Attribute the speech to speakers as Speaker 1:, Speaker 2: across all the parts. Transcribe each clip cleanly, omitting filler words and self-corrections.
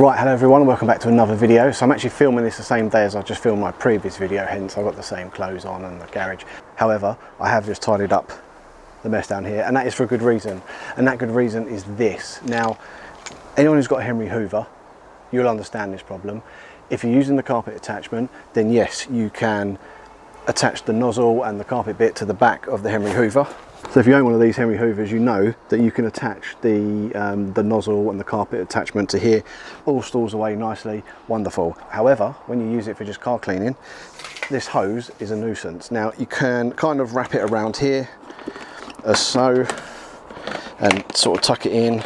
Speaker 1: Right, hello everyone, welcome back to another video. So I'm actually filming this the same day as I just filmed my previous video, hence I've got the same clothes on and the garage. However, I have just tidied up the mess down here, and that is for a good reason. And that good reason is this. Now, anyone who's got a Henry Hoover, you'll understand this problem. If you're using the carpet attachment, then yes, you can attach the nozzle and the carpet bit to the back of the Henry Hoover. So if you own one of these Henry Hoovers, you know that you can attach the nozzle and the carpet attachment to here, all stalls away nicely, wonderful. However, when you use it for just car cleaning, this hose is a nuisance. Now you can kind of wrap it around here as so, and sort of tuck it in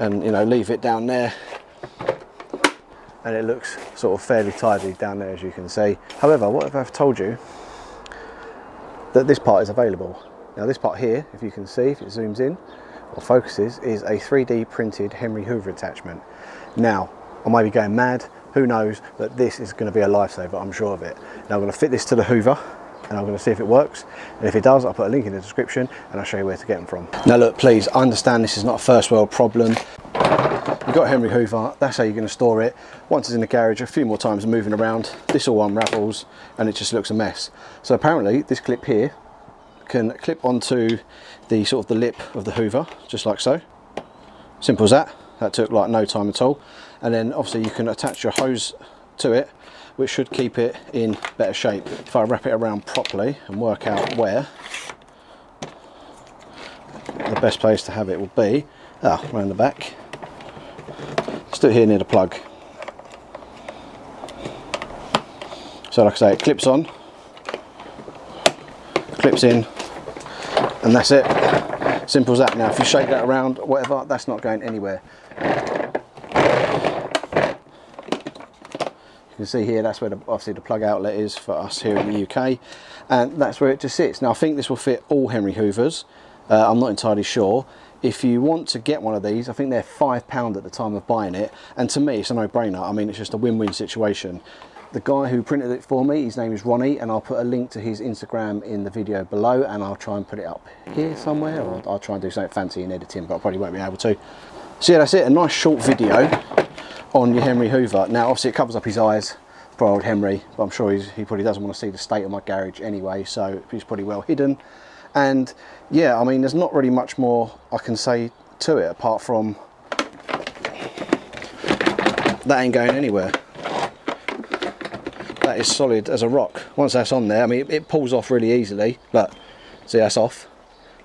Speaker 1: and, you know, leave it down there, and it looks sort of fairly tidy down there, as you can see. However, what if I've told you that this part is available? Now this part here, if you can see, if it zooms in or focuses, is a 3D printed Henry Hoover attachment. Now, I might be going mad, who knows, but this is going to be a lifesaver, I'm sure of it. Now I'm going to fit this to the Hoover and I'm going to see if it works, and if it does, I'll put a link in the description and I'll show you where to get them from. Now look, please, I understand this is not a first world problem. You've got a Henry Hoover, that's how you're going to store it. Once it's in the garage, a few more times moving around, this all unravels and it just looks a mess. So apparently this clip here can clip onto the sort of the lip of the Hoover, just like so. Simple as that. That took like no time at all. And then obviously you can attach your hose to it, which should keep it in better shape. If I wrap it around properly and work out where the best place to have it will be, around the back. Let's do it here near the plug. So like I say, it clips on, clips in, and that's it. Simple as that. Now if you shake that around, whatever, that's not going anywhere. You can see here, that's where obviously the plug outlet is for us here in the UK, and that's where it just sits. Now I think this will fit all Henry Hoovers, I'm not entirely sure. If you want to get one of these, I think they're £5 at the time of buying it, and to me it's a no-brainer. I mean, it's just a win-win situation. The guy who printed it for me, his name is Ronnie, and I'll put a link to his Instagram in the video below, and I'll try and put it up here somewhere, or I'll try and do something fancy in editing, but I probably won't be able to. So yeah, that's it, a nice short video on your Henry Hoover. Now obviously it covers up his eyes, poor old Henry, but I'm sure he probably doesn't want to see the state of my garage anyway, so he's pretty well hidden. And yeah, I mean, there's not really much more I can say to it, apart from that ain't going anywhere. That is solid as a rock. Once that's on there, I mean, it pulls off really easily. Look, see, that's off,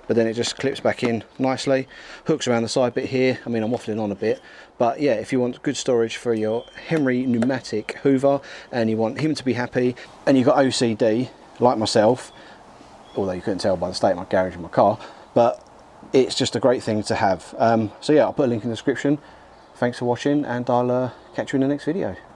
Speaker 1: but then it just clips back in nicely, hooks around the side bit here. I mean, I'm waffling on a bit, but yeah, if you want good storage for your Henry pneumatic Hoover and you want him to be happy, and you've got OCD like myself, although you couldn't tell by the state of my garage and my car, but it's just a great thing to have. So yeah, I'll put a link in the description. Thanks for watching, and I'll catch you in the next video.